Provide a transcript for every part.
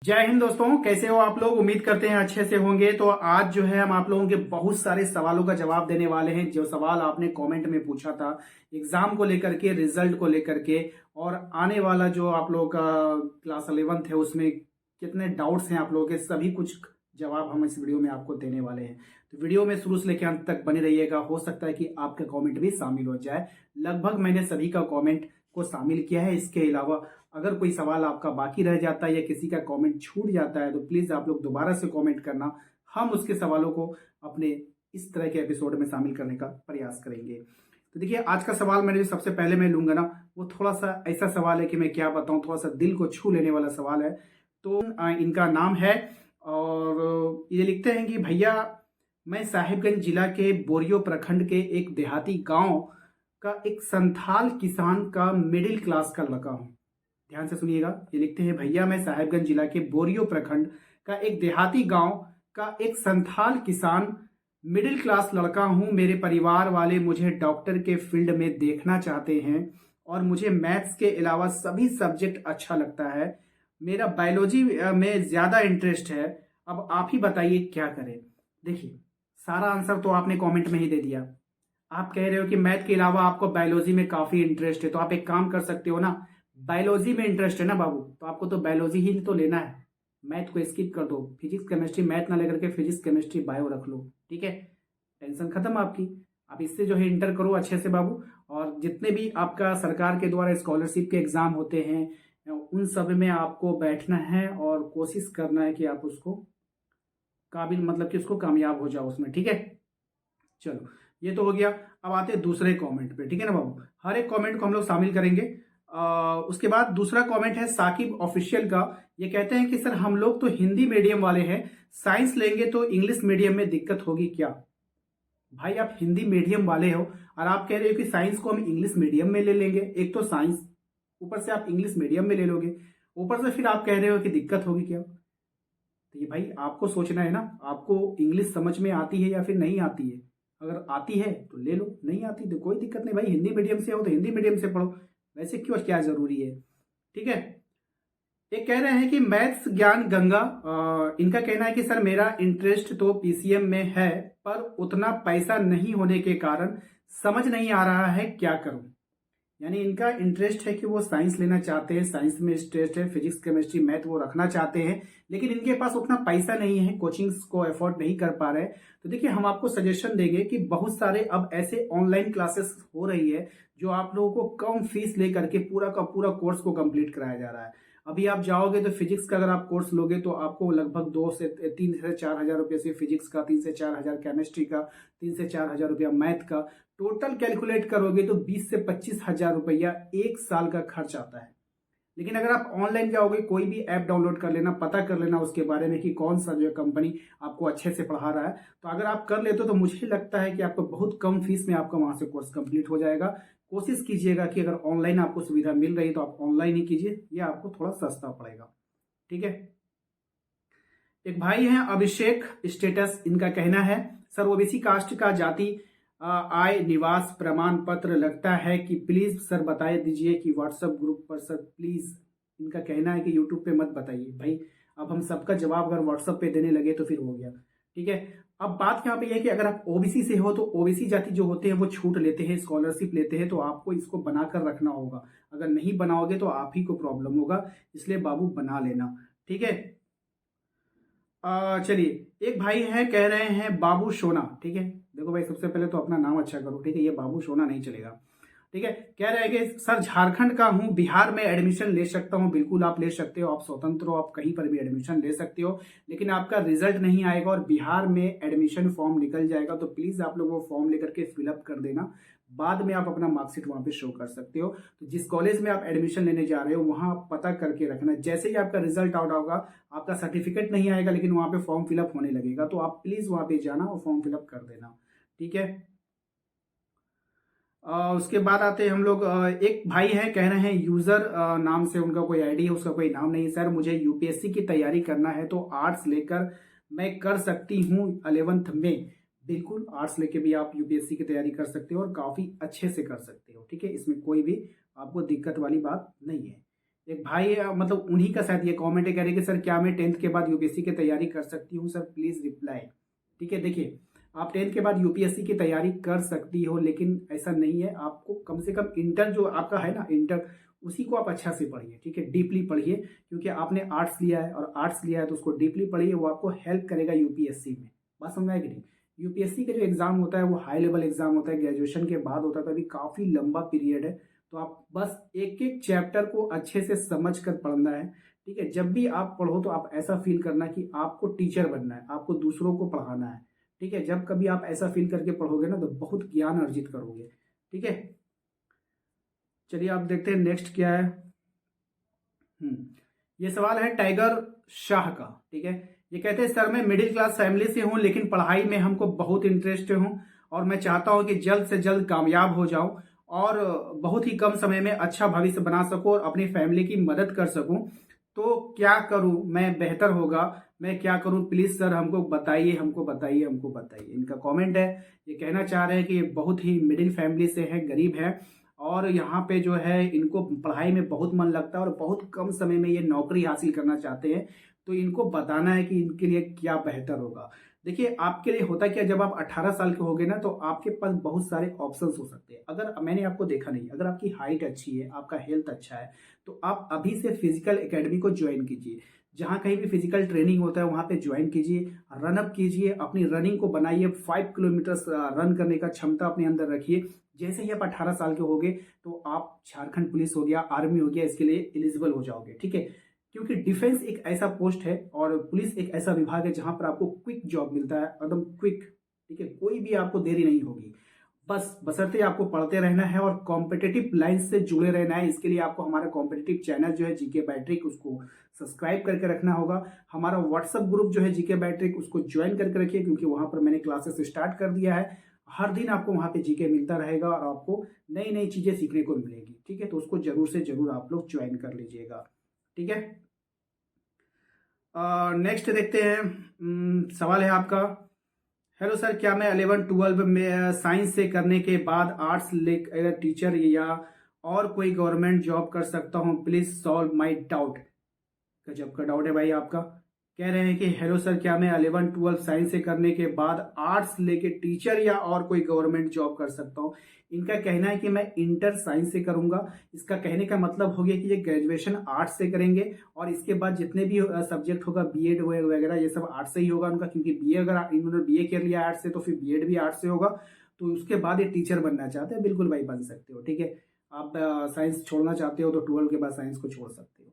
जय हिंद दोस्तों, कैसे हो आप लोग। उम्मीद करते हैं अच्छे से होंगे। तो आज जो है हम आप लोगों के बहुत सारे सवालों का जवाब देने वाले हैं, जो सवाल आपने कमेंट में पूछा था एग्जाम को लेकर के, रिजल्ट को लेकर के, और आने वाला जो आप लोगों का क्लास 11th है उसमें कितने डाउट्स हैं आप लोगों के, सभी कुछ जवाब हम इस वीडियो में आपको देने वाले हैं। तो वीडियो में शुरू से लेकर अंत तक बने रहिएगा। हो सकता है कि आपका कॉमेंट भी शामिल हो जाए। लगभग मैंने सभी का कॉमेंट को शामिल किया है। इसके अलावा अगर कोई सवाल आपका बाकी रह जाता है या किसी का कमेंट छूट जाता है तो प्लीज आप लोग दोबारा से कमेंट करना। हम उसके सवालों को अपने इस तरह के एपिसोड में शामिल करने का प्रयास करेंगे। तो देखिए, आज का सवाल मैंने जो सबसे पहले मैं लूंगा ना, वो थोड़ा सा ऐसा सवाल है कि मैं क्या बताऊं, थोड़ा सा दिल को छू लेने वाला सवाल है। तो इनका नाम है, और ये लिखते हैं कि भैया, मैं साहिबगंज जिला के बोरियो प्रखंड के एक देहाती गांव का एक संथाल किसान का मिडिल क्लास का लड़का हूं। ध्यान से सुनिएगा। ये लिखते हैं, भैया मैं साहिबगंज जिला के बोरियो प्रखंड का एक देहाती गांव का एक संथाल किसान मिडिल क्लास लड़का हूं। मेरे परिवार वाले मुझे डॉक्टर के फील्ड में देखना चाहते हैं और मुझे मैथ्स के अलावा सभी सब्जेक्ट अच्छा लगता है। मेरा बायोलॉजी में ज्यादा इंटरेस्ट है। अब आप ही बताइए क्या करें। देखिए, सारा आंसर तो आपने कमेंट में ही दे दिया। आप कह रहे हो कि मैथ के अलावा आपको बायोलॉजी में काफी इंटरेस्ट है, तो आप एक काम कर सकते हो ना, बायोलॉजी में इंटरेस्ट है ना बाबू, तो आपको तो बायोलॉजी ही तो लेना है। मैथ को स्किप कर दो, फिजिक्स केमिस्ट्री मैथ ना लेकर के फिजिक्स केमिस्ट्री बायो रख लो। ठीक है, टेंशन खत्म आपकी। आप इससे जो है इंटर करो अच्छे से बाबू। और जितने भी आपका सरकार के द्वारा स्कॉलरशिप के एग्जाम होते हैं उन सब में आपको बैठना है और कोशिश करना है कि आप उसको काबिल, मतलब कि उसको कामयाब हो जाओ उसमें। ठीक है, चलो ये तो हो गया। अब आते हैं दूसरे कमेंट पे। ठीक है ना बाबू, हर एक कमेंट को हम लोग शामिल करेंगे। उसके बाद दूसरा कमेंट है साकिब ऑफिशियल का। ये कहते हैं कि सर, हम लोग तो हिंदी मीडियम वाले हैं, साइंस लेंगे तो इंग्लिश मीडियम में दिक्कत होगी क्या। भाई, आप हिंदी मीडियम वाले हो और आप कह रहे हो कि साइंस को हम इंग्लिश मीडियम में ले लेंगे। एक तो साइंस, ऊपर से आप इंग्लिश मीडियम में ले लोगे, ऊपर से फिर आप कह रहे हो कि दिक्कत होगी क्या। तो ये भाई आपको सोचना है ना, आपको इंग्लिश समझ में आती है या फिर नहीं आती है। अगर आती है तो ले लो, नहीं आती तो कोई दिक्कत नहीं भाई, हिंदी मीडियम से हो तो हिंदी मीडियम से पढ़ो। वैसे क्यों, क्या जरूरी है। ठीक है, ये कह रहे हैं कि मैथ्स ज्ञान गंगा, इनका कहना है कि सर, मेरा इंटरेस्ट तो पीसीएम में है, पर उतना पैसा नहीं होने के कारण समझ नहीं आ रहा है क्या करूं। यानी इनका इंटरेस्ट है कि वो साइंस लेना चाहते हैं, साइंस में इंटरेस्ट है, फिजिक्स केमिस्ट्री मैथ वो रखना चाहते हैं, लेकिन इनके पास उतना पैसा नहीं है, कोचिंग्स को अफोर्ड नहीं कर पा रहे। तो देखिए, हम आपको सजेशन देंगे कि बहुत सारे अब ऐसे ऑनलाइन क्लासेस हो रही है जो आप लोगों को कम फीस लेकर के पूरा का पूरा कोर्स को कंप्लीट कराया जा रहा है। अभी आप जाओगे तो फिजिक्स का अगर आप कोर्स लोगे तो आपको लगभग 2 से 3 से 4 हजार रुपये से फिजिक्स का, 3 से 4 हजार केमिस्ट्री का, 3 से 4 हजार रुपया मैथ का, टोटल कैलकुलेट करोगे तो 20 से 25 हजार रुपया एक साल का खर्च आता है। लेकिन अगर आप ऑनलाइन जाओगे, कोई भी ऐप डाउनलोड कर लेना, पता कर लेना उसके बारे में कि कौन सा जो है कंपनी आपको अच्छे से पढ़ा रहा है, तो अगर आप कर लेते हो तो मुझे लगता है कि आपको बहुत कम फीस में आपका वहां से कोर्स कंप्लीट हो जाएगा। कोशिश कीजिएगा कि अगर ऑनलाइन आपको सुविधा मिल रही तो आप ऑनलाइन ही कीजिए, ये आपको थोड़ा सस्ता पड़ेगा। ठीक है, एक भाई हैं अभिषेक स्टेटस, इनका कहना है, सर ओबीसी कास्ट का जाति आय निवास प्रमाण पत्र लगता है कि प्लीज सर बता दीजिए कि व्हाट्सएप ग्रुप पर सर प्लीज। इनका कहना है कि यूट्यूब पे मत बताइए भाई। अब हम सबका जवाब अगर व्हाट्सएप पे देने लगे तो फिर हो गया। ठीक है, अब बात यहाँ पे है कि अगर आप ओबीसी से हो तो ओबीसी जाति जो होते हैं वो छूट लेते हैं, स्कॉलरशिप लेते हैं, तो आपको इसको बनाकर रखना होगा। अगर नहीं बनाओगे तो आप ही को प्रॉब्लम होगा, इसलिए बाबू बना लेना। ठीक है, चलिए, एक भाई है कह रहे हैं बाबू सोना। ठीक है, देखो भाई, सबसे पहले तो अपना नाम अच्छा करो। ठीक है, ये बाबू सोना नहीं चलेगा। ठीक है, कह रहे हैं कि सर, झारखंड का हूं, बिहार में एडमिशन ले सकता हूं। बिल्कुल आप ले सकते हो, आप स्वतंत्र हो, आप कहीं पर भी एडमिशन ले सकते हो, लेकिन आपका रिजल्ट नहीं आएगा और बिहार में एडमिशन फॉर्म निकल जाएगा। तो प्लीज आप लोग वो फॉर्म लेकर के फिलअप कर देना। बाद में आप अपना मार्कशीट वहां पे शो कर सकते हो। तो जिस कॉलेज में आप एडमिशन लेने जा रहे हो वहां आप पता करके रखना। जैसे ही आपका रिजल्ट आउट होगा, आपका सर्टिफिकेट नहीं आएगा लेकिन वहां पे फॉर्म फिलअप होने लगेगा, तो आप प्लीज वहां पे जाना और फॉर्म फिलअप कर देना। ठीक है, उसके बाद आते हैं हम लोग, एक भाई है कह रहे हैं यूजर नाम से उनका कोई आईडी है, उसका कोई नाम नहीं। सर, मुझे यूपीएससी की तैयारी करना है तो आर्ट्स लेकर मैं कर सकती हूँ 11th में। बिल्कुल, आर्ट्स लेके भी आप यूपीएससी की तैयारी कर सकते हो और काफी अच्छे से कर सकते हो। ठीक है, इसमें कोई भी आपको दिक्कत वाली बात नहीं है। एक भाई मतलब उन्हीं का शायद ये कमेंट है, कह रहे कि सर क्या मैं 10th के बाद यूपीएससी की तैयारी कर सकती हूँ? Sir please reply. ठीक है, देखिए आप 10th के बाद यूपीएससी की तैयारी कर सकती हो, लेकिन ऐसा नहीं है। आपको कम से कम इंटर जो आपका है ना, इंटर, उसी को आप अच्छा से पढ़िए। ठीक है, डीपली पढ़िए, क्योंकि आपने आर्ट्स लिया है और आर्ट्स लिया है तो उसको डीपली पढ़िए, वो आपको हेल्प करेगा यूपीएससी में। बात समझ में आएगी नहीं? यूपीएससी का जो एग्जाम होता है वो हाई लेवल एग्जाम होता है, ग्रेजुएशन के बाद होता है, तो अभी काफी लंबा पीरियड है। तो आप बस एक एक चैप्टर को अच्छे से समझ कर पढ़ना है। ठीक है, जब भी आप पढ़ो तो आप ऐसा फील करना कि आपको टीचर बनना है, आपको दूसरों को पढ़ाना है। ठीक है, जब कभी आप ऐसा फील करके पढ़ोगे ना तो बहुत ज्ञान अर्जित करोगे। ठीक है, चलिए आप देखते हैं नेक्स्ट क्या है। ये सवाल है टाइगर शाह का। ठीक है, ये कहते हैं सर मैं मिडिल क्लास फैमिली से हूं, लेकिन पढ़ाई में हमको बहुत इंटरेस्ट हूं और मैं चाहता हूं कि जल्द से जल्द कामयाब हो जाऊं और बहुत ही कम समय में अच्छा भविष्य बना सकूं और अपनी फैमिली की मदद कर सकूं। तो क्या करूं मैं बेहतर होगा? मैं क्या करूं? प्लीज सर हमको बताइए, हमको बताइए, हमको बताइए। इनका कमेंट है, ये कहना चाह रहे हैं कि ये बहुत ही मिडिल फैमिली से है, गरीब है और यहाँ पे जो है इनको पढ़ाई में बहुत मन लगता है और बहुत कम समय में ये नौकरी हासिल करना चाहते हैं। तो इनको बताना है कि इनके लिए क्या बेहतर होगा। देखिए आपके लिए होता क्या, जब आप 18 साल के होगे ना तो आपके पास बहुत सारे ऑप्शंस हो सकते हैं। अगर मैंने आपको देखा नहीं, अगर आपकी हाइट अच्छी है, आपका हेल्थ अच्छा है, तो आप अभी से फिजिकल एकेडमी को ज्वाइन कीजिए। जहां कहीं भी फिजिकल ट्रेनिंग होता है वहां पे ज्वाइन कीजिए, रनअप कीजिए, अपनी रनिंग को बनाइए, 5 किलोमीटर रन करने का क्षमता अपने अंदर रखिए। जैसे ही आप 18 साल के होगे तो आप झारखंड पुलिस हो गया, आर्मी हो गया, इसके लिए एलिजिबल हो जाओगे। ठीक है, क्योंकि डिफेंस एक ऐसा पोस्ट है और पुलिस एक ऐसा विभाग है जहां पर आपको क्विक जॉब मिलता है, एकदम क्विक। ठीक है, कोई भी आपको देरी नहीं होगी। बस बशर्ते आपको पढ़ते रहना है और कॉम्पिटेटिव लाइन से जुड़े रहना है। इसके लिए आपको हमारा कॉम्पिटेटिव चैनल जो है जीके बैट्रिक, उसको सब्सक्राइब करके रखना होगा। हमारा व्हाट्सअप ग्रुप जो है जीके बैट्रिक, उसको ज्वाइन करके रखिए, क्योंकि वहां पर मैंने क्लासेस स्टार्ट कर दिया है। हर दिन आपको वहां पे जीके मिलता रहेगा और आपको नई नई चीजें सीखने को मिलेगी। ठीक है, तो उसको जरूर से जरूर आप लोग ज्वाइन कर लीजिएगा। ठीक है, नेक्स्ट देखते हैं। सवाल है आपका, हेलो सर क्या मैं 11-12 में साइंस से करने के बाद आर्ट्स ले टीचर या और कोई गवर्नमेंट जॉब कर सकता हूँ? Please solve my doubt. गजब का डाउट है भाई आपका। कह रहे हैं कि हेलो सर क्या मैं 11-12 साइंस से करने के बाद आर्ट्स लेके टीचर या और कोई गवर्नमेंट जॉब कर सकता हूँ? इनका कहना है कि मैं इंटर साइंस से करूंगा। इसका कहने का मतलब हो गया कि ये ग्रेजुएशन आर्ट्स से करेंगे और इसके बाद जितने भी सब्जेक्ट होगा, बीएड वगैरह, ये सब आर्ट्स से ही होगा उनका, क्योंकि बीए अगर इन्होंने बीए कर लिया आर्ट्स से तो फिर बीएड भी आर्ट्स से होगा। तो उसके बाद ये टीचर बनना चाहते हैं, बिल्कुल भाई बन सकते हो। ठीक है, आप साइंस छोड़ना चाहते हो तो 12 के बाद साइंस को छोड़ सकते हो।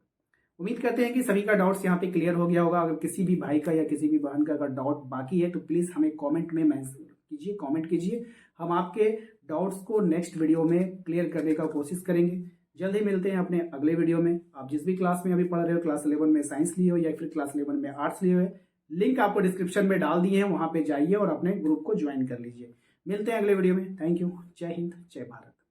उम्मीद करते हैं कि सभी का डाउट्स यहाँ पे क्लियर हो गया होगा। अगर किसी भी भाई का या किसी भी बहन का अगर डाउट बाकी है तो प्लीज़ हमें कमेंट में मेंशन कीजिए, कमेंट कीजिए। हम आपके डाउट्स को नेक्स्ट वीडियो में क्लियर करने का कोशिश करेंगे। जल्द ही मिलते हैं अपने अगले वीडियो में। आप जिस भी क्लास में अभी पढ़ रहे हो, क्लास 11 में साइंस लिए हो या फिर क्लास 11 में आर्ट्स लिए हो, लिंक आपको डिस्क्रिप्शन में डाल दिए हैं, वहाँ पे जाइए और अपने ग्रुप को ज्वाइन कर लीजिए। मिलते हैं अगले वीडियो में। Thank you. जय हिंद, जय भारत।